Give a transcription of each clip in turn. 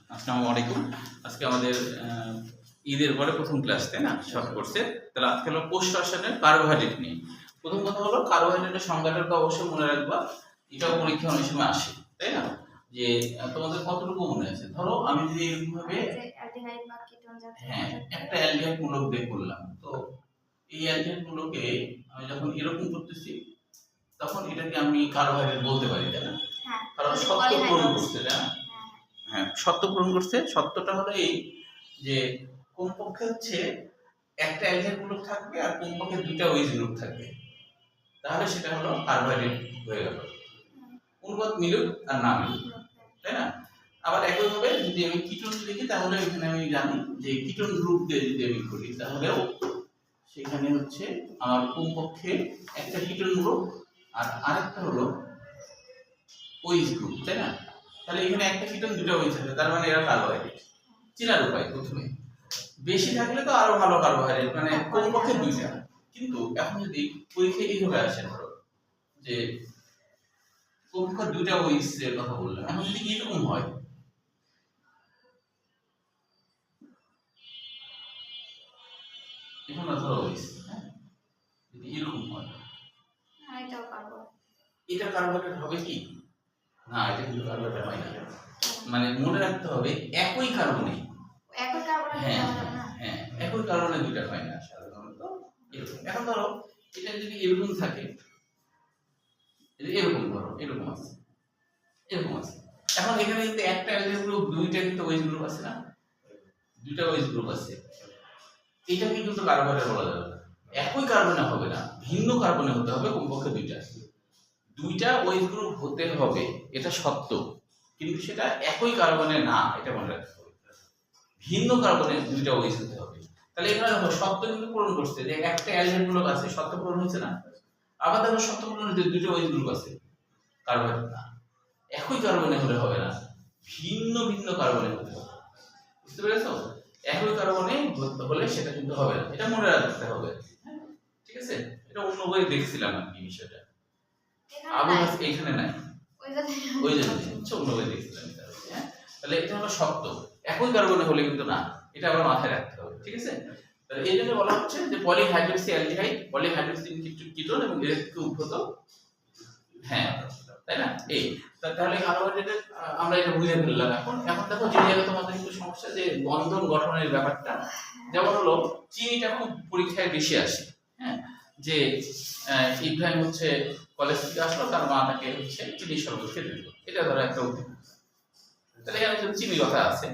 আসসালামু আলাইকুম। আজকে আমাদের ঈদের পরে প্রথম ক্লাস, তাই না? শর্ট কোর্সের। তাহলে আজকে হলো কোষ রসায়নের কার্বোহাইড্রেট নিয়ে। প্রথম কথা হলো কার্বোহাইড্রেটের সংজ্ঞাটা তো অবশ্যই মনে রাখবা। এটাও পরীক্ষা অনেক সময় আসে, তাই না? যে তোমাদের কতটুকু মনে আছে? ধরো আমি যদি এরকম ভাবে হ্যাঁ একটা অ্যালডিহাইড মূলক বের করলাম, তো এই অ্যালডিহাইড মূলকে আমি যখন এরকম করতেছি তখন এটাকে আমি কার্বোহাইড্রেট বলতে পারি, তাই না? কারণ সত্য পূরণ করছে, তাই না? হ্যাঁ, সত্য পূরণ করছে। সত্যটা হলো এই যে কমপক্ষে হচ্ছে একটা অ্যালডিহাইড গ্রুপ থাকবে আর কমপক্ষে দুইটা ওইচ গ্রুপ থাকবে, তাহলে সেটা হলো কার্বোহাইড্রেট হয়ে গেল। অনুপাত মিলুক আর না মিলুক, তাই না? আবার একইভাবে যদি আমি কিটোন লিখি তাহলে এখানে আমি জানি যে কিটোন গ্রুপ দিয়ে যদি আমি করি তাহলেও সেখানে হচ্ছে আমার কমপক্ষে একটা কিটোন গ্রুপ আর আরেকটা হলো ওইচ গ্রুপ, তাই না? তাহলে এখানে একটা কিটোন দুটো ওইচ আছে, তার মানে এরা কার্বোহাইড্রেট। চেনার উপায় প্রথমে বেশি থাকলে তো আরো ভালো কার্বোহাইড্রেট, মানে কমপক্ষে দুইটা। কিন্তু এখন যদি পরীক্ষায় এইভাবে আসে, ধরো যে কমপক্ষে দুইটা ওইচের কথা বললাম, এখন যদি এরকম হয় এখন না ধরো ওইচ, হ্যাঁ, যদি এরকম হয় এটা কার্বোহাইড্রেট হবে কি না? এটা কিন্তু কার্বোহাইড্রেট হয় না। মানে মনে রাখতে হবে একই কার্বনে হ্যাঁ হ্যাঁ একই কার্বনে দুইটা হয় না সাধারণত এরকম। এখন ধরো এটা যদি এরকম থাকে, এরকম ধরো এরকম আছে, এরকম আছে। এখন এখানে কিন্তু একটা অ্যালডিহাইড গ্রুপ দুইটা কিন্তু ওইচ গ্রুপ আছে না, দুইটা ওইচ গ্রুপ আছে। এটাকে কিন্তু কার্বোহাইড্রেট বলা যাবে না। একই কার্বনে হবে না, ভিন্ন কার্বনে হতে হবে কমপক্ষে দুইটা। দুইটা ওইচ গ্রুপ হতে হবে, এটা সত্য, কিন্তু সেটা একই কার্বনে না, এটা মনে রাখতে হবে। ভিন্ন কার্বনে দুইটা ওইচ হতে হবে। তাহলে এখানে দেখো সত্য কিন্তু পূরণ করছে, যে একটা অ্যালডিহাইড গ্রুপ আছে, সত্য পূরণ হচ্ছে না। আবার দেখো সত্য পূরণ হচ্ছে দুইটা ওইচ গ্রুপ আছে, কার্বন না। একই কার্বনে হলে হবে না, ভিন্ন ভিন্ন কার্বনে হতে হবে। বুঝতে পেরেছো? একই কার্বনে হলে সেটা কিন্তু হবে না, এটা মনে রাখতে হবে। হ্যাঁ, ঠিক আছে? এটা অন্য বইয়ে দেখছিলাম আর কি বিষয়টা। আবার এখানে নাই, ওই জন্য অন্য বইয়ে দেখছিলাম। হ্যাঁ, তাহলে এটা হলো সত্য, একই কার্বনে হলে কিন্তু না, এটা আবার মাথায় রাখতে হবে। ঠিক আছে? তাহলে এই জন্য বলা হচ্ছে যে পলিহাইড্রক্সি অ্যালডিহাইড, পলিহাইড্রক্সি কিটোন এবং এর থেকে উদ্ভূত, হ্যাঁ তাই না? এই তাহলে কার্বোহাইড্রেট আমরা এটা বুঝে ফেললাম। এখন দেখো যে জায়গায় তোমাদের একটু সমস্যা, যে বন্ধন গঠনের ব্যাপারটা, যেমন হলো চিনিটা খুব পরীক্ষায় বেশি আসে। হ্যাঁ, যে ইব্রাহিম হচ্ছে কলেজ থেকে আসলো, তার মা তাকে হচ্ছে চিনি শরবত খেতে দিল, এটা ধরো একটা উদ্দীপক। তাহলে এখানে চিনি কথা আছে।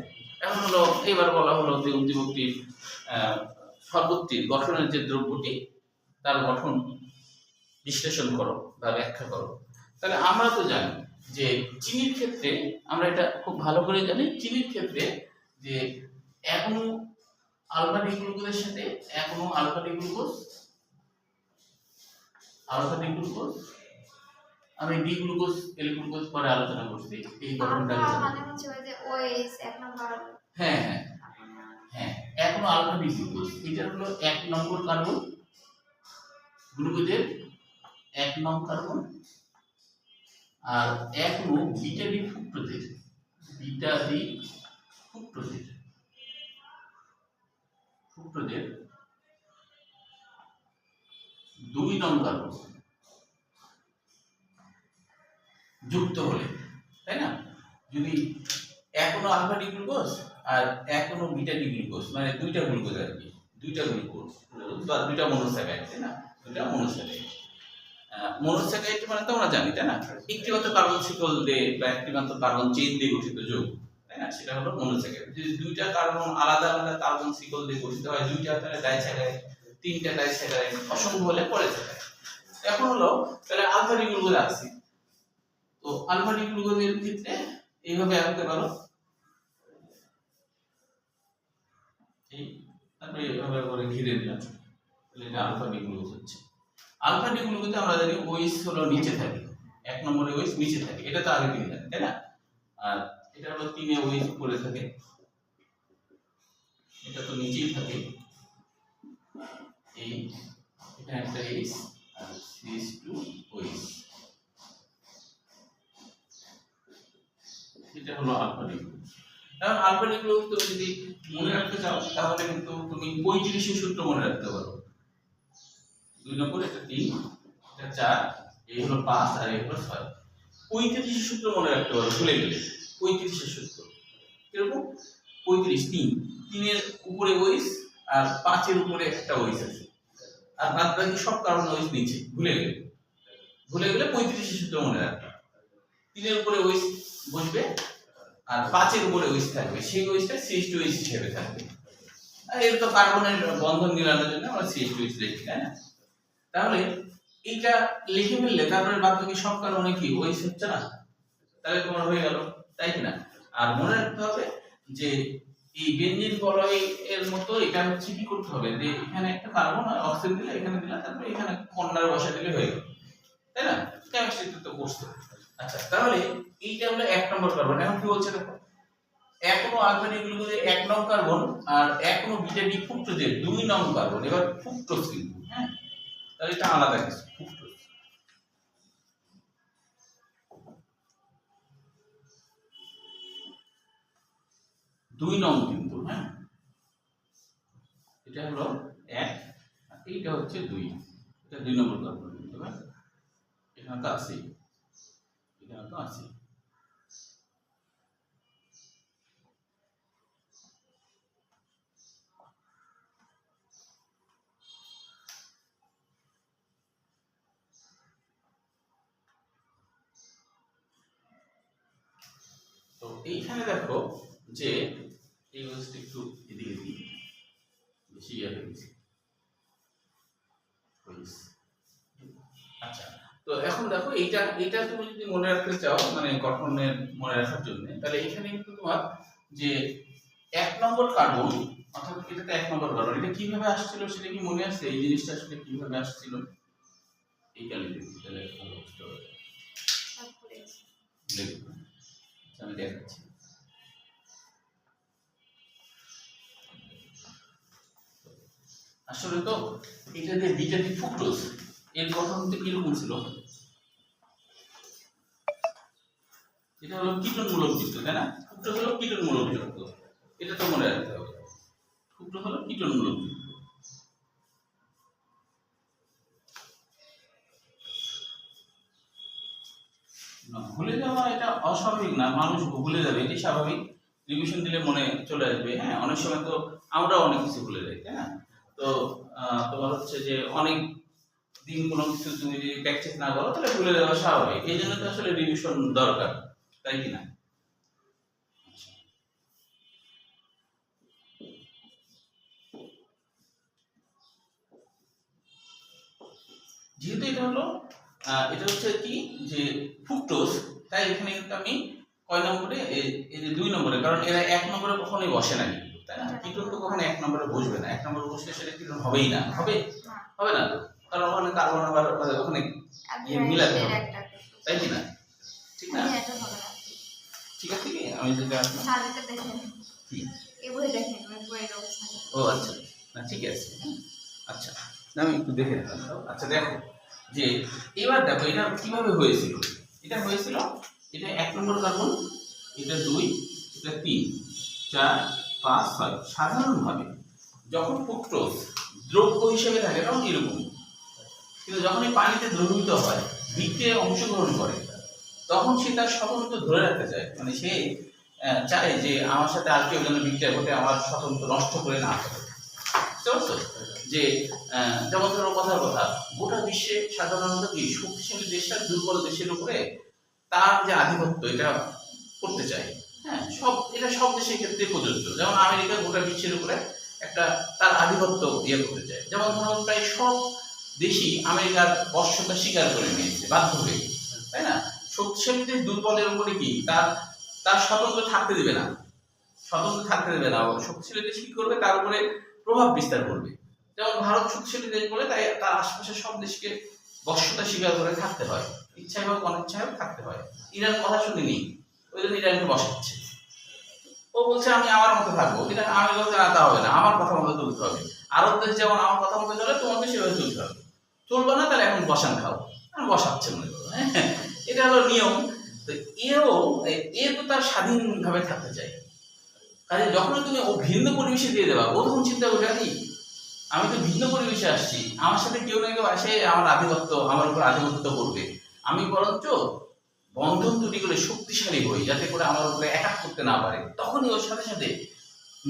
এখন হলো এবার বলা হলো যে উদ্দীপকটির শরবতটির গঠনের যে দ্রব্যটি, তার গঠন বিশ্লেষণ করো বা ব্যাখ্যা করো। তাহলে আমরা তো জানি যে চিনির ক্ষেত্রে, আমরা এটা খুব ভালো করে জানি, চিনির ক্ষেত্রে যে এখনো আলফা ডি গ্লুকোজের সাথে এখনো আলফা ডি গ্লুকোজ, আমি ডি গ্লুকোজ এল গ্লুকোজ পরে আলোচনা করছি। এই গঠনটা মানে হচ্ছে ওই যে ওএইচ এক নম্বর, হ্যাঁ হ্যাঁ হ্যাঁ এখনো আলফা ডি গ্লুকোজ, এটা হলো এক নম্বর কার্বন, গ্লুকোজের এক নম্বর কার্বন। আর এখনো বিটা ডি ফ্রুক্টোজের, ফ্রুক্টোজের দুই নম্বর কার্বন যুক্ত হলে, তাই না? যদি এখনো আলফা ডি গ্লুকোজ আর এখনো বিটা ডি গ্লুকোজ, মানে দুইটা গ্লুকোজ আর কি, দুইটা গ্লুকোজ বা দুইটা মনোস্যাকারাইড, তাই না? দুইটা মনোস্যাকারাইড। মনোস্যাকারাইড মানে তোমরা জানি, তাই না? একটি মাত্র কার্বন শিকল দিয়ে বা একটি মাত্র কার্বন চেইন দিয়ে গঠিত যৌগ, তাই না? সেটা হলো মনোস্যাকারাইড। যদি দুইটা কার্বন আলাদা আলাদা কার্বন শিকল দিয়ে গঠিত হয়, দুইটা তাহলে ডাইস্যাকারাইড, তিনটা ডাইস্যাকারাইড, অসংখ্য হলে পলিস্যাকারাইড। এখন হলো তাহলে আলফা ডি গ্লুকোজ আছে, তো আলফা ডি গ্লুকোজের ক্ষেত্রে এইভাবে আনতে পারো, এই তারপরে এইভাবে করে ঘিরে দিলাম, তাহলে এটা আলফা ডি গ্লুকোজ হচ্ছে। আলফা ডি গ্লুকোজে আমরা জানি ওইচ হলো নিচে থাকে, এক নম্বরে ওইচ নিচে থাকে, এটা তো আগে তিনি জানেন, তাই না? আর এটা হলো তিনে ওইচ উপরে থাকে, এটা তো নিচেই থাকে। এই এটা একটা এইচ আর CH2 ওইচ, এটা হলো আলফা ডি গ্লুকোজ। কারণ আলফা নিউক্লিক তুমি যদি মনে রাখতে চাও তাহলে কিন্তু তুমি 35 সূত্র মনে রাখতে পারো। 2 নম্বর এটা 3, এটা 4, এই হলো 5 আর এই হলো 6। 35 সূত্র মনে রাখতে পারো ভুলে গেলে। 35 সূত্র কিরকম? 35 3 এর উপরে ওইস আর 5 এর উপরে একটা ওইস আছে, আর বাদ বাকি সব কারণ ওইস নিচে। ভুলে গেলে 35 সূত্র মনে রাখবে। 3 এর উপরে ওইস বসবে আর 5 এর উপরে ওইস থাকবে, সেই ওইসটা CH2OH হিসেবে থাকবে। আর এর তো কার্বনের বন্ধন মিলানোর জন্য আমরা CH2OH লিখি, তাই না? তাহলে এইটা লিখে ফেললে তারপরে বাদ বাকি সব কারণে কি ওইস হচ্ছে না, তাহলে তোমার হয়ে গেল, তাই কি না? আর মনে রাখতে হবে যে এই বেনজিন বলয় এর মতো এটা হচ্ছে কি করতে হবে, যে এখানে একটা কার্বন আর অক্সিজেন দিলে, এখানে দিলে, তারপরে এখানে কর্নার বসা দিলে হয়ে গেল, তাই না? কেমিস্ট্রিতে তো করছো। আচ্ছা, তাহলে এইটা হলো 1 নম্বর কার্বন। এখন কি বলছে দেখো, এখনো আলফা নিউক্লিওজে 1 নং কার্বন আর এখনো বিটা ডি ফ্রুক্টোজে 2 নং কার্বন। এবার ফ্রুক্টোজ কিন্তু, হ্যাঁ, তাহলে এটা আলাদা কিছু। ফ্রুক্টোজ 2 নং কিন্তু, হ্যাঁ, এটা হলো 1 আর এইটা হচ্ছে 2, এটা 2 নম্বর কার্বন কিন্তু, হ্যাঁ, এখানে তো আছে, এখানে তো আছে। তো এইখানে দেখো যে এই ওয়েস্ট একটু এদিকে দিই, বেশি হয়ে গেছে। আচ্ছা, তো এখন দেখো এইটা তুমি যদি মনে রাখতে চাও, মানে গঠনের মনে রাখার জন্য, তাহলে এখানে কিন্তু তোমার যে 1 নম্বর কার্বন, অর্থাৎ এটাতে 1 নম্বর কার্বন, এটা কিভাবে আসছিল সেটা কি মনে আছে? এই জিনিসটা আসলে কিভাবে আসছিল এইটা লিখে দিই, তাহলে ভালো বুঝতে পারবে। লিখবো, আমি দেখাচ্ছি। আসলে তো এটা যে বিটা ডি ফ্রুক্টোজ এর গঠন তো কিরকম ছিল, এটা হলো কীটনমূলক যুক্ত, তাই না? ফ্রুক্টোজ হলো কীটনমূলক যুক্ত, এটা তো মনে রাখতে হবে। ফ্রুক্টোজ হলো কীটনমূলক যুক্ত। ভুলে যাওয়া এটা অস্বাভাবিক না, মানুষ ভুলে যাবে, এটি স্বাভাবিক। রিভিশন দিলে মনে চলে আসবে। হ্যাঁ, অনেক সময় তো আমরাও অনেক কিছু ভুলে যাই, তাই না? তো তোমার হচ্ছে যে অনেক দিন কোনো কিছু তুমি যদি প্র্যাকটিস না করো তাহলে ভুলে যাওয়া স্বাভাবিক। এই জন্য তো আসলে রিভিশন দরকার, তাই কি না? যেহেতু এটা হচ্ছে কি যে ফ্রুক্টোজ, তাই এখানে কিন্তু আমি কয় নম্বরে, এই যে 2 নম্বরে, কারণ এরা 1 নম্বরে কখনোই বসে না কিন্তু, তাই না? কিটোন তো কখনো 1 নম্বরে বসবে না। 1 নম্বরে বসলে সেটা কিটোন হবেই না, হবে না তো, কারণ ওখানে কার্বন আবার ওখানে মিলাতে হবে, তাই কি না? ঠিক না? ঠিক আছে, কি আমি যেটা ও আচ্ছা, না ঠিক আছে, আচ্ছা, আমি একটু দেখে নিলাম। আচ্ছা দেখো যে এবার দেখো এটা কিভাবে হয়েছিল। এটা হয়েছিল, এটা 1 নম্বর কার্বন, এটা 2, এটা 3, 4, 5, 6। সাধারণভাবে যখন ফ্রুক্টোজ দ্রব্য হিসেবে থাকে তখন এরকম, কিন্তু যখন এই পানিতে দ্রবীভূত হয়, বিক্রিয়ায় অংশগ্রহণ করে, তখন সে তার স্বতন্ত্র ধরে রাখতে চায়, মানে সে চায় যে আমার সাথে আর কেউ যেন বিক্রিয়া করতে আমার স্বতন্ত্র নষ্ট করে না থাকে। বুঝতে পারছো? যে যেমন ধরো কথার কথা, গোটা বিশ্বে সাধারণত কি শক্তিশালী দেশটা দুর্বল দেশের উপরে তার যে আধিপত্য এটা করতে চায়। হ্যাঁ, এটা সব দেশের ক্ষেত্রে প্রযোজ্য। যেমন আমেরিকা গোটা বিশ্বের উপরে একটা তার আধিপত্য ইয়ে করতে চায়। যেমন ধরো প্রায় সব দেশই আমেরিকার বর্ষতা স্বীকার করে নিয়েছে বাধ্য হয়ে, তাই না? শক্তিশালী দেশ দুর্বলের উপরে কি তার স্বতন্ত্র থাকতে দেবে না, শক্তিশালী দেশ কি করবে, তার উপরে প্রভাব বিস্তার করবে। যেমন ভারত শক্তিশালী দেশ বলে তাই তার আশেপাশের সব দেশকে বর্ষতা স্বীকার করে থাকতে হয়, ইচ্ছায় হোক অনিচ্ছায় হোক থাকতে হয়। ইরান কথা শুনিনি, ওই জন্য ইরানকে বসাচ্ছে। ও বলছে আমি আমার মতো থাকবো, কিন্তু আমি বলতে তা হবে না, আমার কথা মতো চলতে হবে। আরব দেশ যেমন আমার কথা মতো চলে, তোমাকে সেভাবে চলতে হবে। চলবে না তাহলে এখন বসান খাও, বসাচ্ছে মনে করো। হ্যাঁ, এটা হলো নিয়ম। তো এ তো তার স্বাধীনভাবে থাকতে চায়, কাজে যখন তুমি ও ভিন্ন পরিবেশে দিয়ে দেবা, ও তখন চিন্তা করবে আরে আমি তো ভিন্ন পরিবেশে আসছি, আমার সাথে কেউ না কেউ আসে আমার আধিপত্য, আমার উপর আধিপত্য করবে, আমি বরঞ্চ বন্ধন তৈরি করে শক্তিশালী হই যাতে করে আমার উপরে অ্যাটাক করতে না পারে। তখনই ওর সাথে সাথে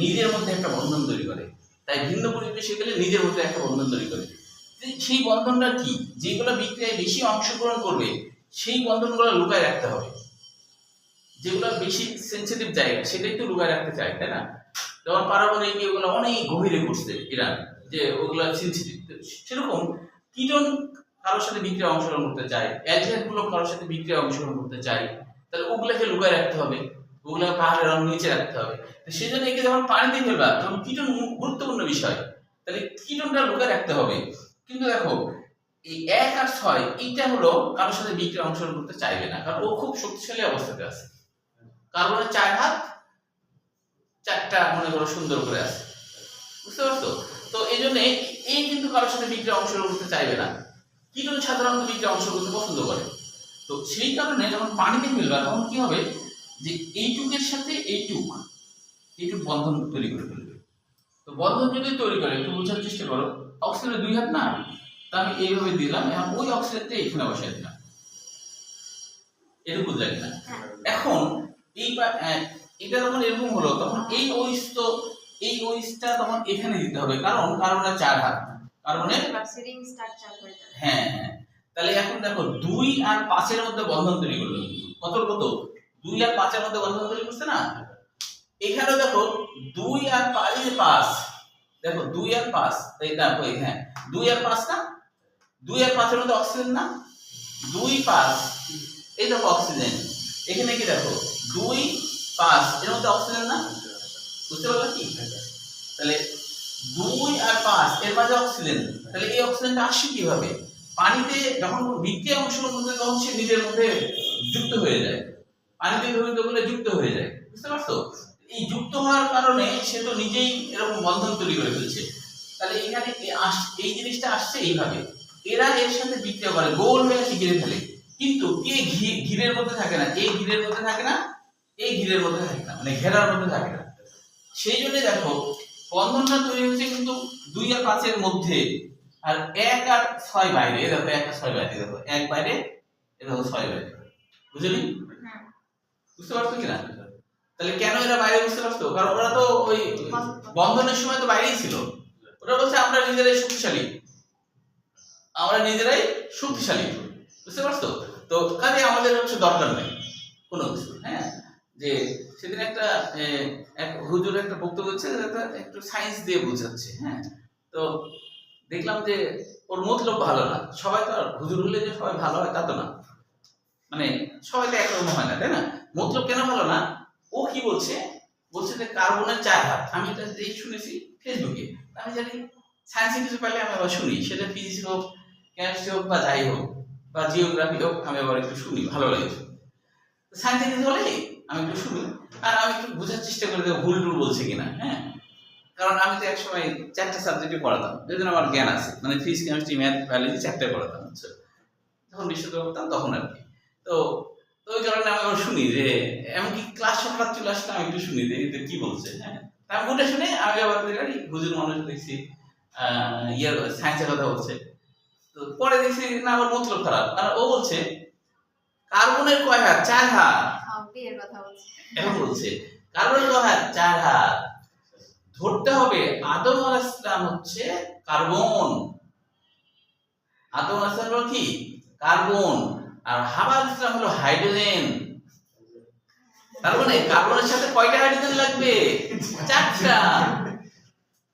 নিজের মধ্যে একটা বন্ধন তৈরি করে। তাই ভিন্ন পরিবেশে গেলে নিজের মধ্যে একটা বন্ধন তৈরি করে। সেই বন্ধনটা কি? যেগুলো বিক্রিয়ায় বেশি অংশগ্রহণ করবে সেই বন্ধনগুলো লুকায় রাখতে হবে। যেগুলো বেশি সেন্সিটিভ জায়গা সেটাই তো লুকায় রাখতে চায়, তাই না? যেমন পারমাণবিক ওগুলো অনেক গভীরে করছে ইরান, যে ওগুলো সেন্সিটিভ। সেরকম কিটন কারোর সাথে বিক্রিয়া অংশগ্রহণ করতে চায়, অ্যালডিহাইড গুলো কারোর সাথে বিক্রিয়া অংশগ্রহণ করতে চায়, তাহলে ওগুলোকে লুকায় রাখতে হবে, ওগুলোকে পাহাড়ের রং নিচে রাখতে হবে। তো সেই জন্য একে যখন পানিতে ফেলবা তখন কিটন গুরুত্বপূর্ণ বিষয়, তাহলে কিটনটা লুকায় রাখতে হবে। কিন্তু দেখো এই 1 আর 6 এইটা হলো কারোর সাথে বিক্রিয়া অংশগ্রহণ করতে চাইবে না, কারণ ও খুব শক্তিশালী অবস্থাতে আছে। কার্বনের 4 হাত, 4টা মনে করো সুন্দর করে আছে, বুঝতে পারছো? তো এই জন্য এই কিন্তু কারোর সাথে বিক্রিয়া অংশগ্রহণ করতে চাইবে না, কিটন সাধারণত বিক্রিয়া অংশগ্রহণ করতে পছন্দ করে। তো সেই কারণে যখন পানিতে ফেলবা তখন কি হবে, যে এইটুকের সাথে এইটুক বন্ধন তৈরি করে ফেলবে। তো বন্ধন যদি তৈরি করে, একটু বোঝার চেষ্টা করো, অক্সিজেনের 2 হাত না, তা আমি এইভাবে দিলাম, এখন ওই অক্সিজেনটা এখানে বসাই দিলাম, এটা বুঝলেন না? এখন এটা যখন এরকম হলো তখন এই ওইসটা তখন এখানে দিতে হবে, কারণ কার্বনের 4 হাত, কার্বনের সিরিং স্ট্রাকচার করে দেবে। হ্যাঁ হ্যাঁ। তাহলে এখন দেখো 2 আর 5 এর মধ্যে বন্ধন তৈরি করলো, কত 2 আর 5 এর মধ্যে বন্ধন তৈরি করছে না? এখানে দেখো 2 আর 5, দেখো 2 আর 5, এই দেখো হ্যাঁ 2 আর 5 না, 2 আর 5 এর মধ্যে অক্সিজেন না, 2 5, এই দেখো অক্সিজেন, এখানে কি দেখো 2 5 এর মধ্যে অক্সিজেন না, বুঝতে পারলে কি? তাহলে 2 আর 5 এর মাঝে অক্সিজেন, তাহলে এই অক্সিজেনটা আসছে কিভাবে? পানিতে যখন বিক্রিয়া অংশগ্রহণ করতে তখন সে নিজের মধ্যে যুক্ত হয়ে যায়, পানিতে দ্রবীভূত বলে যুক্ত হয়ে যায়, বুঝতে পারছো? এই যুক্ত হওয়ার কারণে সে তো নিজেই এরকম বন্ধন তৈরি করে ফেলছে। তাহলে এখানে এই জিনিসটা আসছে এইভাবে, এরা এর সাথে বিক্রিয়া করে গোল হয়ে এসে ঘিরে ফেলে, কিন্তু কে ঘিরের মধ্যে থাকে না, এই ঘিরের মধ্যে থাকে না, এই ঘিরের মধ্যে থাকে না, মানে ঘেরার মধ্যে থাকে না। সেই জন্য দেখো বন্ধনটা তৈরি হচ্ছে কিন্তু 2 আর 5 এর মধ্যে, আর 1 আর 6 বাইরে, দেখো 1 আর 6 বাইরে, দেখো 1 বাইরে, দেখো 6 বাইরে, বুঝলি? বুঝতে পারছো কিনা? তাহলে কেন এরা বাইরে, বুঝতে পারছো? কারণ ওরা তো ওই বন্ধনের সময় তো বাইরেই ছিল, ওরা বলছে আমরা নিজেরাই শক্তিশালী, আমরা নিজেরাই শক্তিশালী, বুঝতে পারছো? তো কাজে আমাদের হচ্ছে দরকার নেই কোনো কিছু। হ্যাঁ, যে সেদিন এক হুজুর একটা বক্তব্য হচ্ছে, একটু সায়েন্স দিয়ে বোঝাচ্ছে। হ্যাঁ, তো দেখলাম যে ওর মতলব ভালো না। সবাই তো আর হুজুর হলে যে সবাই ভালো হয় তা তো না, মানে সবাই তো একরকম হয় না, তাই না? মতলব কেন ভালো না? ও কি বলছে যে কার্বনের 4 হাত, আমি এটা শুনেছি ফেসবুকে, আমি জানি সায়েন্সে কিছু পাইলে আমি আবার শুনি, সেটা ফিজিক্স হোক, কেমিস্ট্রি হোক, বা যাই হোক, বা জিওগ্রাফি হোক, আমি আবার একটু শুনি, ভালো লাগে। সায়েন্সে কিছু হলে আমি একটু শুনি, আর আমি একটু বোঝার চেষ্টা করি ভুল টুল বলছে কিনা। হ্যাঁ, কারণ আমি তো একসময় 4টা সাবজেক্টে পড়াতাম, যেদিন আমার জ্ঞান আছে, মানে ফিজিক্স, কেমিস্ট্রি, ম্যাথ, বায়োলজি 4টায় পড়াতাম, বুঝছো? যখন বিশ্ববিদ্যালয়ে পড়তাম তখন আর কি। তো ওই কারণে আমি আবার শুনি, যে এমনকি ক্লাস হঠাৎ চলে আসলে আমি একটু শুনি যে এটা কি বলছে। হ্যাঁ, আমি ওটা শুনে আমি আবার হুজুর মানুষ দেখছি সায়েন্সের কথা বলছে, তো পরে দেখছি না আমার মতলব খারাপ, আর ও বলছে কার্বনের কয় হাত? 4 হাত। বিয়ের কথা বলছে, এখন বলছে কার্বনের কয় হাত? 4 হাত। ধরতে হবে আদম আলাইহিস সালাম হচ্ছে কার্বন, আদম আলাইহিস সালাম হলো কি? কার্বন, আর হাওয়া আলাইহিস সালাম হলো হাইড্রোজেন। তার মানে কার্বনের সাথে কয়টা হাইড্রোজেন লাগবে? 4টা।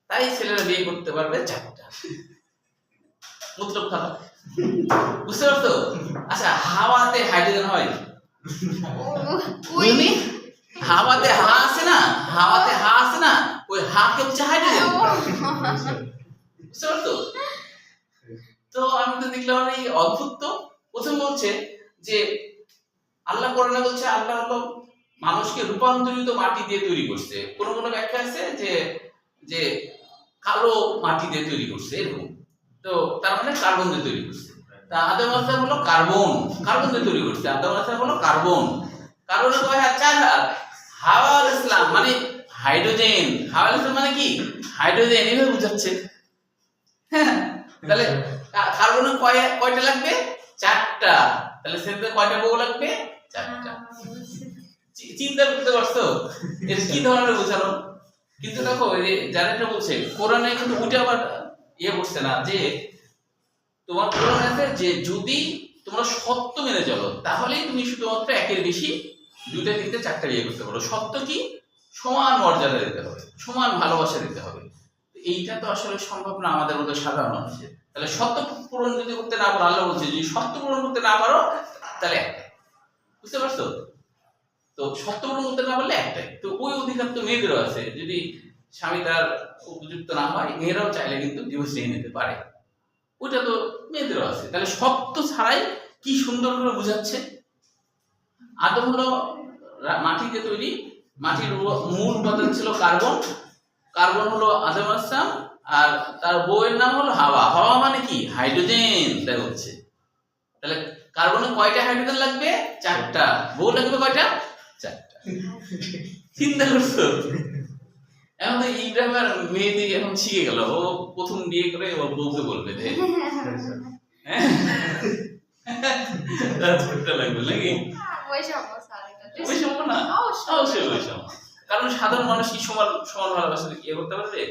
তাই ছেলেরা বিয়ে করতে পারবে 4টা। মতলব খারাপ, বুঝতে পারছো? আচ্ছা, হাওয়াতে হাইড্রোজেন হয়? হাওয়াতে হা আছে না, হাওয়াতে হা আছে না, ওই হা কে হচ্ছে হাইড্রোজেন, বুঝতে পারছো? তো আমি তো দেখলাম এই অদ্ভুত। তো প্রথম বলছে যে আল্লাহ কোরআনে বলছে আল্লাহ হলো মানুষকে রূপান্তরিত মাটি দিয়ে তৈরি করছে। কোন কোন ব্যাখ্যা আছে যে কালো মাটি দিয়ে তৈরি করছে, এরকম। তো তার মানে কার্বন দিয়ে তৈরি করছে। তা আদম আলাইহিস সালাম হলো কার্বন দিয়ে তৈরি করছে। আদম আলাইহিস সালাম হলো কার্বনের কয় হাত? 4 হাত। হাওয়া আলাইহিস সালাম মানে হাইড্রোজেন, হাওয়ালের মানে কি হাইড্রোজেন এইভাবে বুঝাচ্ছে। হ্যাঁ, তাহলে কার্বনে কয়টা লাগবে? 4টা। তাহলে সেটাতে কয়টা বউ লাগবে? 4টা। চিন্তা করতে পারছো এটা কি ধরনের বোঝানো? কিন্তু দেখো এই যে যারা এটা বলছে কোরআনে কিন্তু ওইটা আবার করছে না, যে তোমার কোরআনে আছে যে যদি তোমরা সত্য মেনে চলো তাহলেই তুমি শুধুমাত্র একের বেশি 2টা 3টে 4টা বিয়ে করতে পারো। সত্য কি? সমান মর্যাদা দিতে হবে, সমান ভালোবাসা দিতে হবে। এইটা তো আসলে সম্ভব না আমাদের মতো সাধারণ মানুষের। তাহলে সত্য পূরণ যদি করতে না পারো, আল্লাহ বলছে যদি সত্য পূরণ করতে না পারো তাহলে একটাই। বুঝতে পারছো? তো সত্য পূরণ করতে না পারলে একটাই। তো ওই অধিকার তো মেয়েদেরও আছে, যদি স্বামী তার উপযুক্ত না হয় মেয়েরাও চাইলে কিন্তু ডিভোর্স নিয়ে নিতে পারে, ওইটা তো মেয়েদেরও আছে। তাহলে সত্য ছাড়াই কি সুন্দর করে বুঝাচ্ছে। আদম হলো মাটিতে তৈরি, মাটির মূল উপাদান ছিল কার্বন, কার্বন হলো আদম আলাইহিস সালাম, আর তার বউয়ের নাম হলো হাওয়া। হাওয়া মানে কি? হাইড্রোজেন। দেখা হচ্ছে তাহলে কার্বনে কয়টা হাইড্রোজেন লাগবে? 4টা। বউ লাগবে কয়টা? 4টা। চিন্তা করছো? এখন তো ইব্রাহিম আর মেহেদি এখন শিখে গেল, ও প্রথম বিয়ে করে ও বউকে বলবে যে ছোট্ট লাগবে নাকি? বৈষম্য না, অবশ্যই বৈষম্য। কারণ সাধারণ মানুষ কি সমান সমান ভালোবাসা ইয়ে করতে পারবে?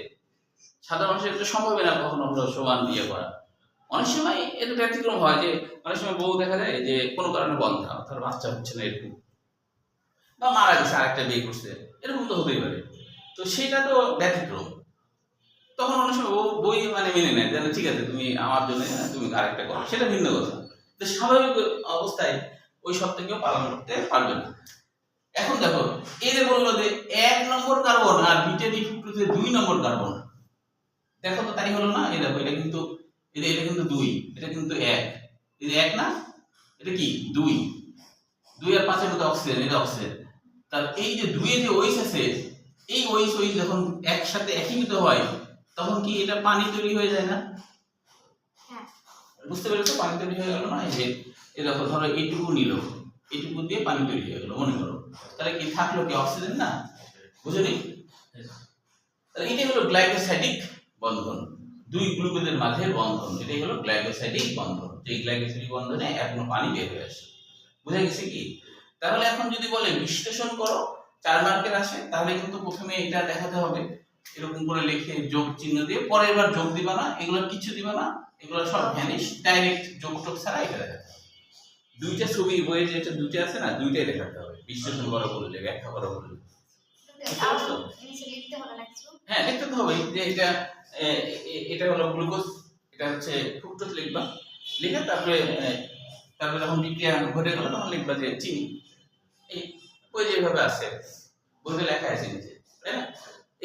সাধারণ মানুষের এটা সম্ভবই না কখনো হলো সমান বিয়ে করা। অনেক সময় এটা ব্যতিক্রম হয়, যে অনেক সময় বউ দেখা যায় যে কোনো কারণে বন্ধা, তার বাচ্চা হচ্ছে না এরকম, বা মারা গেছে আরেকটা বিয়ে করছে, এরকম তো হতেই পারে। তো সেটা তো ব্যতিক্রম। তখন অনেক সময় বই মানে মেনে নেয় যে ঠিক আছে তুমি আমার জন্য তুমি আরেকটা করো, সেটা ভিন্ন কথা। তো স্বাভাবিক অবস্থায় ওই সপ্তাহে কেউ পালন করতে পারবে না। এখন দেখো এই যে বললো যে 1 নম্বর কার্বন আর বিটা ডিফুক্টোজে 2 নম্বর কার্বন, দেখো তো তাই হলো না? এই দেখো এটা কিন্তু এটা কিন্তু 2, এটা কিন্তু 1, এই যে 1 না, এটা কি 2, 2 আর 5 এর মধ্যে অক্সিজেন, এটা অক্সিজেন। তার এই যে 2 এ যে ওইস আছে, এই ওইস যখন একসাথে একীভূত হয় তখন কি এটা পানি তৈরি হয়ে যায় না? বুঝতে পেরেছো? পানি তৈরি হয়ে গেল না? এই যে এই দেখো ধরো এইটুকু নিল, এইটুকু দিয়ে পানি তৈরি হয়ে গেল মনে করো, তাহলে কি থাকলো? কি অক্সিজেন না? বুঝলি? তাহলে এটাই হলো গ্লাইকোসাইডিক বন্ধন, 2 গ্লুকোজের মাঝে বন্ধন, এটাই হলো গ্লাইকোসাইডিক বন্ধন। এই গ্লাইকোসাইডিক বন্ধনে এখনো পানি বের হয়ে আসে। বুঝা গেছে কি? তাহলে এখন যদি বলে বিশ্লেষণ করো 4 মার্কের আসে, তাহলে কিন্তু প্রথমে এটা দেখাতে হবে, এরকম করে লিখে যোগ চিহ্ন দিয়ে, পরের বার যোগ দিবা না, এগুলো কিছু দিবা না, এগুলো সব ভ্যানিশ, ডাইরেক্ট যোগ টোগ ছাড়া এটা দেখাতে হবে। 2টা ছবি বইয়ে যেটা 2টা আছে না, 2টাই দেখাতে হবে বিশ্লেষণ করা বললে, ব্যাখ্যা করা বললে। হ্যাঁ, লিখতে তো হবে যে এটা হলো গ্লুকোজ, এটা হচ্ছে ফ্রুক্টোজ লিখবা, লিখে তারপরে যখন বিক্রিয়া ঘটে গেল তখন লিখবা যে চিনি। এই ওই যেভাবে আছে বইতে লেখা আছে নিচে, তাই না?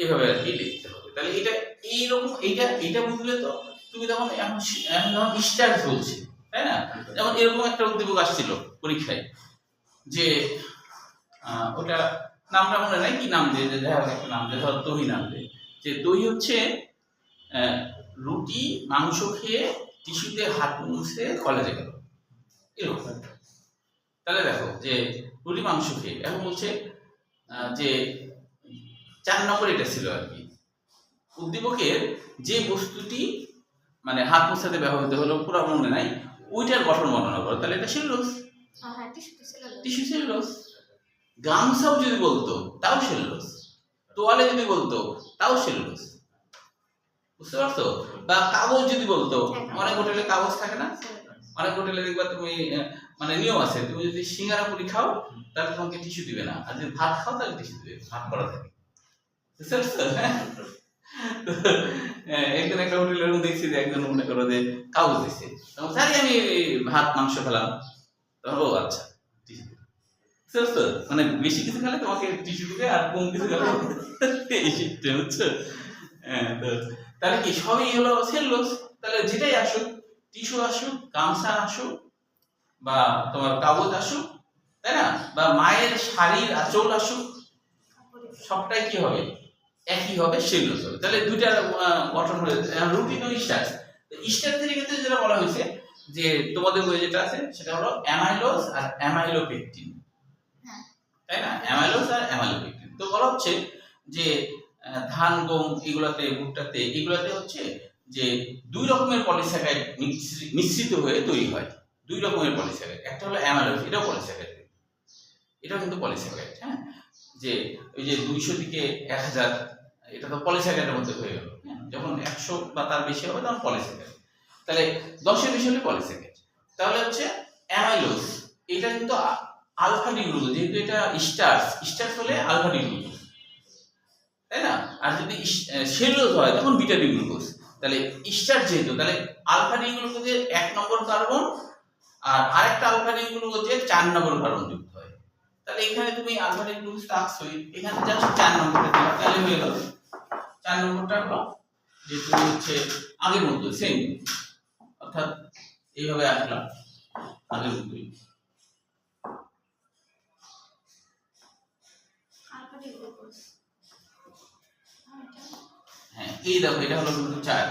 এইভাবে আর কি লিখতে হবে। তাহলে এটা এইরকম, এইটা বুঝলে তো তুমি তখন এখন যখন স্টার চলছে, তাই না? যেমন এরকম একটা উদ্দীপক আসছিল পরীক্ষায়, যে ওটা নামটা মনে নাই, কি নাম দিয়ে যে দেখা একটা নাম দিয়ে, ধর দহি নাম দিয়ে, যে দহি হচ্ছে রুটি মাংস খেয়ে টিস্যুতে হাত মুছে কলেজে গেল, এরকম। তাহলে দেখো যে রুটি মাংস খেয়ে, এখন বলছে যে 4 নম্বর এটা ছিল আর কি, উদ্দীপকের যে বস্তুটি মানে হাত মোছাতে ব্যবহৃত হলো, পুরো মনে নাই, ওইটার গঠন বর্ণনা করো। তাহলে এটা সেলুলোজ, টিস্যু সেলুলোজ। গামছাও যদি বলতো তাও সেলুলোজ, তোয়ালে যদি বলতো তাও সেলুলোজ। বুঝতে পারছো? বা কাগজ যদি বলতো, অনেক হোটেলে কাগজ থাকে না, অনেক হোটেলে দেখবা তুমি মানে নিয়ম আছে, তুমি যদি সিঙ্গারা পুরি খাও তাহলে তোমাকে টিস্যু দিবে না, আর যদি ভাত খাও তাহলে টিস্যু দিবে, ভাত করা থাকে। বুঝতে পারছো? একদিন একটা হোটেলের মধ্যে দেখছি যে একজন মনে করো যে কাগজ দিচ্ছে, জানি আমি ভাত মাংস খেলাম, তখন ও আচ্ছা টিস্যু, মানে বেশি কিছু খেলে তোমাকে টিস্যু দিবে, আর কম কিছু খেলে এই সিস্টেম, বুঝছো? হ্যাঁ, তো তাহলে কি সবই হলো সেলুলোজ। তাহলে যেটাই আসুক, টিস্যু আসুক, গামছা আসুক, বা তোমার কাগজ আসুক, তাই না, বা মায়ের শাড়ির আঁচল আসুক, সবটাই কি হবে? একই হবে, সেলুলোজ হবে। তাহলে 2টা গঠন হয়ে রুটি তো স্টার। স্টারের ক্ষেত্রে যেটা বলা হয়েছে যে তোমাদের বইয়ে যেটা আছে সেটা হলো অ্যামাইলোজ আর অ্যামাইলোপেকটিন, তাই না? অ্যামাইলোজ আর অ্যামাইলোপেকটিন। তো বলা হচ্ছে যে ধান গম এগুলাতে ভুট্টাতে এগুলাতে হচ্ছে যে দুই রকমের পলিস্যাকারাইড মিশ্রিত হয়ে তৈরি হয়। দুই রকমের পলিস্যাকারাইড, একটা হলো অ্যামাইলোজ, এটাও পলিস্যাকারাইড, এটাও কিন্তু পলিস্যাকারাইড। হ্যাঁ, যে ওই যে 200 থেকে 1000 এটা তো পলিস্যাকারাইডের মধ্যে হয়ে গেল। হ্যাঁ, যখন 100 বা তার বেশি হবে তখন পলিস্যাকারাইড। তাহলে 10-এর বেশি হলে পলিস্যাকারাইড। তাহলে হচ্ছে অ্যামাইলোজ, এটা কিন্তু আলফা ডি গ্লুকোজ, যেহেতু এটা স্টার্চ হলে আলফা ডি গ্লুকোজ, তাই না? আর যদি সেলুলোজ হয় তখন বিটা ডি গ্লুকোজ। তাহলে স্টার্চ যেহেতু, তাহলে আলফা ডি গ্লুকোজের 1 নম্বর কার্বন আর আরেকটা আলফা ডি গ্লুকোজের 4 নম্বর কার্বন যুক্ত হয়। তাহলে এখানে তুমি আলফা ডি গ্লুকোজ রাখছোই, এখানে জাস্ট 4 নম্বরটা দিবা, তাহলে হয়ে গেল 4 নম্বরটা হলো যে তুমি হচ্ছে আগের মতো সেম, অর্থাৎ এইভাবে আসলাম আগের মতোই। Alpha D glucose. হ্যাঁ, এই দেখো এটা হলো কিন্তু 4,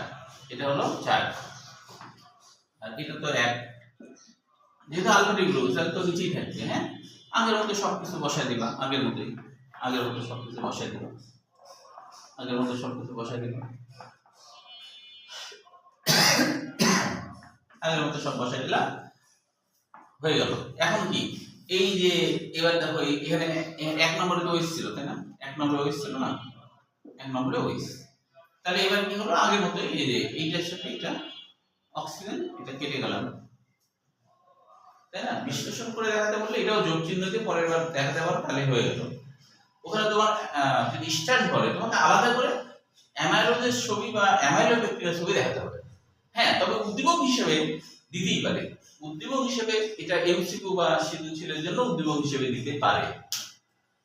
এটা হলো 4 আর এটা তো 1। যেহেতু আলফা ডি গ্লুকোজ তাহলে তো নিচেই থাকবে। হ্যাঁ, আগের মতো সবকিছু বসায় দিবা, আগের মতো সবকিছু বসায় দিবা, আগের মতো সবকিছু বসায় দিবা, আগের মতো সব বসায় দিলা, হয়ে গেল। এখন কি এই যে এবার দেখো এখানে 1 নম্বরে তো ওইস ছিল, তাই না? 1 নম্বরে ওইস ছিল না, 1 নম্বরে ওইস। তাহলে এবার কি হলো, আগের মতো এই যে এইটার সাথে এটা অক্সিজেন, এটা কেটে গেল, তাই না? বিশ্লেষণ করে দেখাতে বললে এটাও যোগ চিহ্ন দিয়ে পরের বার দেখাতে পারো, তাহলে হয়ে গেল। ওখানে তোমার যদি স্টার্চ বলে তোমাকে আলাদা করে অ্যামাইলোজের ছবি বা অ্যামাইলোপেকটিনের ছবি দেখাতে হবে। হ্যাঁ, তবে উদ্দীপক হিসেবে দিতেই পারে, উদ্দীপক হিসেবে এটা এমসিকিউ বা সৃজনশীলের জন্য উদ্দীপক হিসেবে দিতে পারে।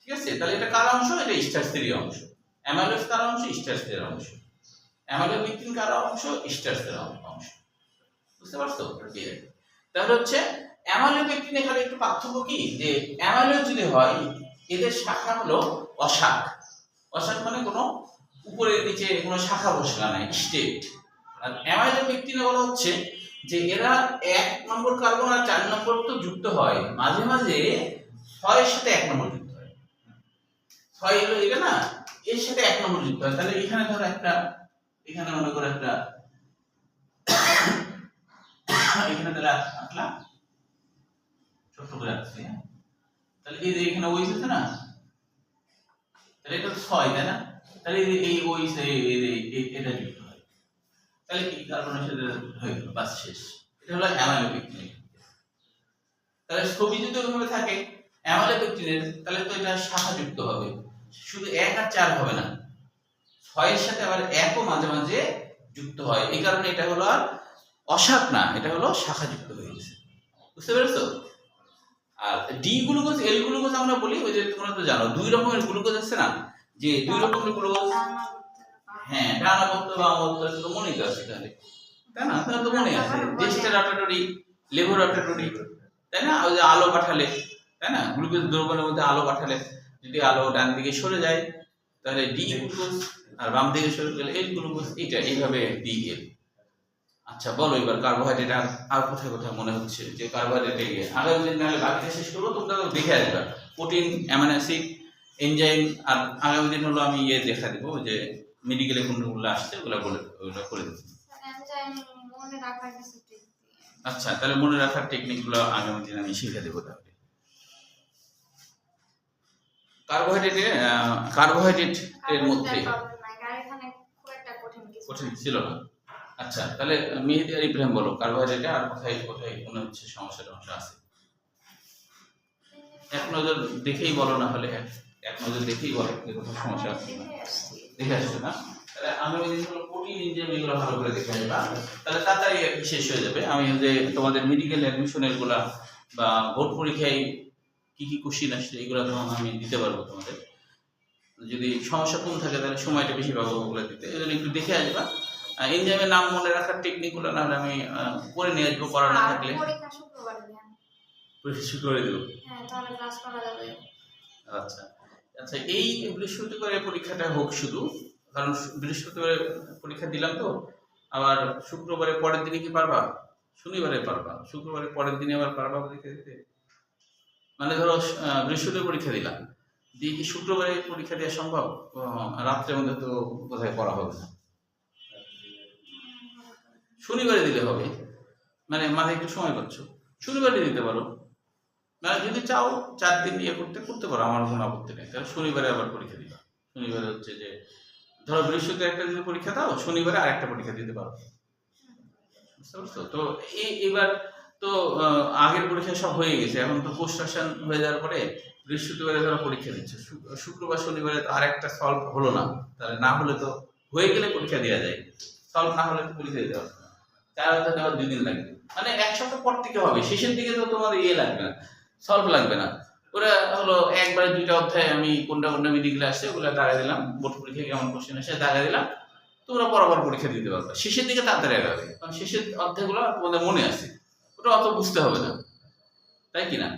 ঠিক আছে, তাহলে এটা কার অংশ? এটা স্টার্চেরই অংশ। অ্যামাইলোজ কার অংশ? স্টার্চের অংশ। অ্যামাইলোপেকটিন কার অংশ? স্টার্চের অংশ। বুঝতে পারছো? তাহলে হচ্ছে অ্যামাইলোপেকটিন এখানে একটু পার্থক্য কি, যে অ্যামাইলোজ যদি হয় এদের শাখা হলো অশাখ। অশাখ মানে কোনো উপরে নিচে কোনো শাখা বসলা নাই, স্টেট। আর অ্যামাইলোপেকটিনে বলা হচ্ছে যে এরা 1 নম্বর কার্বন আর 4 নম্বর তো যুক্ত হয়, মাঝে মাঝে 6 এর সাথে 1 নম্বর যুক্ত হয়। 6 হলো এটা না, এর সাথে 1 নম্বর যুক্ত হয়। তাহলে এখানে ধরো একটা, এখানে মনে করো একটা, এখানে তাহলে আটলা ছোট করে আসছে। তাহলে এই যে এখানে ওইস আছে না, তাহলে এটা 6, তাই না? তাহলে এই ওইস এটা যুক্ত হয়, তাহলে কি কার্বনের সাথে হয়ে গেল, বাস শেষ। এটা হলো অ্যামাইলোপেকটিন। তাহলে ছবি যদি ওইভাবে থাকে অ্যামাইলোপেকটিনের, তাহলে তো এটা শাখা যুক্ত হবে, শুধু 1 আর 4 হবে না, 6 এর সাথে আবার 1 ও মাঝে মাঝে যুক্ত হয়। এই কারণে এটা হলো আর অশাখ না, এটা হলো শাখা যুক্ত হয়ে গেছে। বুঝতে পেরেছো? আর ডি গ্লুকোজ, এল গ্লুকোজ আমরা বলি, ওই যে তোমরা তো জানো 2 রকমের গ্লুকোজ আছে না, যে 2 রকমের গ্লুকোজ। হ্যাঁ, ডানাপত্র বা আমপত্র তো মনেই তো আছে, তাহলে তাই না? তাহলে তো মনে আছে ডেস্টা রটাটরি, লেভো রটাটরি, তাই না? ওই যে আলো পাঠালে, তাই না? গ্লুকোজ দ্রবণের মধ্যে আলো পাঠালে যদি আলো ডান দিকে সরে যায় তাহলে ডি গ্লুকোজ, আর বাম দিকে সরে গেলে এল গ্লুকোজ। এটা এইভাবে ডি এল। আচ্ছা বলো এবার কার্বোহাইড্রেট আর কোথায় কোথায় মনে হচ্ছে যে কার্বোহাইড্রেটে গিয়ে আগামী দিন নাহলে বাকিটা শেষ করবো, তোমরা দেখে আসবে প্রোটিন, অ্যামাইনো অ্যাসিড, এনজাইম। আর আগামী দিন হলো আমি দেখা দেবো যে মেডিকেলে কোনগুলো আসছে ওগুলো করে দেবো। মনে রাখার কিছু টিপ দিয়ে। আচ্ছা, তাহলে মনে রাখার টেকনিকগুলো আগামী দিন আমি শিখে দেবো। তাহলে কার্বোহাইড্রেটের মধ্যে কঠিন ছিল না। আচ্ছা, তাহলে মেহেদি আর ইব্রাহিম বলো কার্বোহাইড্রেটে আর কোথায় কোথায় মনে হচ্ছে সমস্যাটা আছে? এক নজর দেখেই বলো, না হলে এক নজর দেখেই বলো যে কোথাও সমস্যা আছে না, দেখে আসছো না? তাহলে আমি ওই জিনিসগুলো প্রোটিন, এনজাইম এগুলো ভালো করে দেখে আসবা, তাহলে তাড়াতাড়ি শেষ হয়ে যাবে। আমি যে তোমাদের মেডিকেল অ্যাডমিশনের গুলা বা বোর্ড পরীক্ষায় কি কি কোশ্চিন আসছে এগুলো তখন আমি দিতে পারবো তোমাদের। যদি সমস্যা কম থাকে তাহলে সময়টা বেশি পাবো ওগুলো দিতে, এই জন্য একটু দেখে আসবা। এনজাইমের নাম মনে রাখার টেকনিকগুলো না হলে আমি করে নিয়ে আসবো, করা না থাকলে শুক্রবারে দেবো। আচ্ছা আচ্ছা, এই বৃহস্পতিবারে পরীক্ষাটা হোক শুধু, কারণ বৃহস্পতিবারে পরীক্ষা দিলাম তো, আবার শুক্রবারে পরের দিনে কি পারবা? শনিবারে পারবা, শুক্রবারে পরের দিনে আবার পারবা পরীক্ষা দিতে? মানে ধরো বৃহস্পতিবার পরীক্ষা দিলাম, দিয়ে কি শুক্রবারে পরীক্ষা দেওয়া সম্ভব? রাত্রের মধ্যে তো বোধহয় পড়া হবে না। শনিবারে দিলে হবে, মানে মাঝে একটু সময় পাচ্ছ, শনিবারে দিতে পারো। মানে যদি চাও 4 দিন ইয়ে করতে পারো, আমার কোনো আপত্তি নেই। কারণ শনিবারে আবার পরীক্ষা দিবা। শনিবারে হচ্ছে যে ধরো বৃহস্পতিবার একটা দিন পরীক্ষা দাও, শনিবারে আরেকটা পরীক্ষা দিতে পারো। বুঝতে পারছো তো? এবার তো আগের পরীক্ষা সব হয়ে গেছে, এখন তো পোস্ট সেশন হয়ে যাওয়ার পরে বৃহস্পতিবারে ধরো পরীক্ষা দিচ্ছে, শুক্রবার শনিবারে তো আরেকটা সলভ হলো না, তাহলে না হলে তো হয়ে গেলে পরীক্ষা দেওয়া যায়, সলভ না হলে তো পরীক্ষা দিতে হবে না। 4 অধ্যায় দেওয়ার 2 দিন লাগবে, মানে এক সপ্তাহ পর থেকে হবে। শেষের দিকে তো তোমার ইয়ে লাগবে না, সলভ লাগবে না। ওরা হলো একবারে 2টা অধ্যায় আমি কোনটা মিডিগুলো আসছে ওগুলো দাগা দিলাম, বোর্ড পরীক্ষায় কেমন কোশ্চেন আসে দাগা দিলাম, তোমরা বরাবর পরীক্ষা দিতে পারবে। শেষের দিকে তাড়াতাড়ি আগাবে, কারণ শেষের অধ্যায়গুলো তোমাদের মনে আছে, ওটা অত বুঝতে হবে না, তাই কিনা?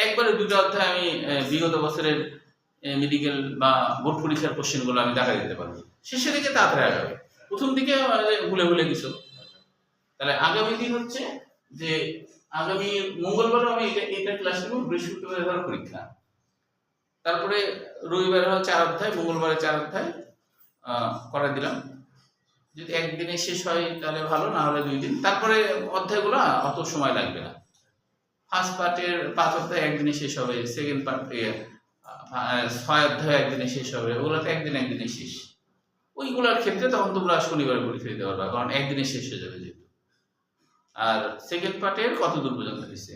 একবারে 2টা অধ্যায় আমি বিগত বছরের মেডিকেল বা বোর্ড পরীক্ষার কোশ্চেনগুলো আমি দাগা দিতে পারবো, শেষের দিকে তাড়াতাড়ি আগাবে। প্রথম দিকে ভুলে কিছু। তাহলে আগামী দিন হচ্ছে যে আগামী মঙ্গলবারও আমি এটা ক্লাস নেব, বৃহস্পতিবার ধর পরীক্ষা, তারপরে রবিবারে হচ্ছে 4 অধ্যায়, মঙ্গলবারে 4 অধ্যায় করা দিলাম। যদি একদিনে শেষ হয় তাহলে ভালো, না হলে 2 দিন। তারপরে অধ্যায়গুলো অত সময় লাগবে না। ফার্স্ট পার্টের 5 অধ্যায় একদিনে শেষ হবে, সেকেন্ড পার্টে 6 অধ্যায় একদিনে শেষ হবে, ওগুলো তো একদিনে শেষ। ওইগুলোর ক্ষেত্রে তখন তোমরা শনিবারে পরীক্ষা দিতে পারবা, কারণ একদিনে শেষ হয়ে যাবে যেহেতু। আর সেকেন্ড পার্টের কত দূর পর্যন্ত দিচ্ছে?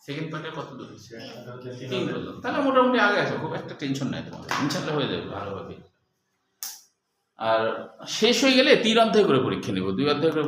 সেকেন্ড পার্টের কত দূর দিচ্ছে? 3 পর্যন্ত। তাহলে মোটামুটি আগে আছে, খুব একটা টেনশন নাই তোমাদের, ইনশাল্লাহ হয়ে যাবে ভালোভাবে। আর শেষ হয়ে গেলে 3 অধ্যায় করে পরীক্ষা নেব, 2 অধ্যায় করে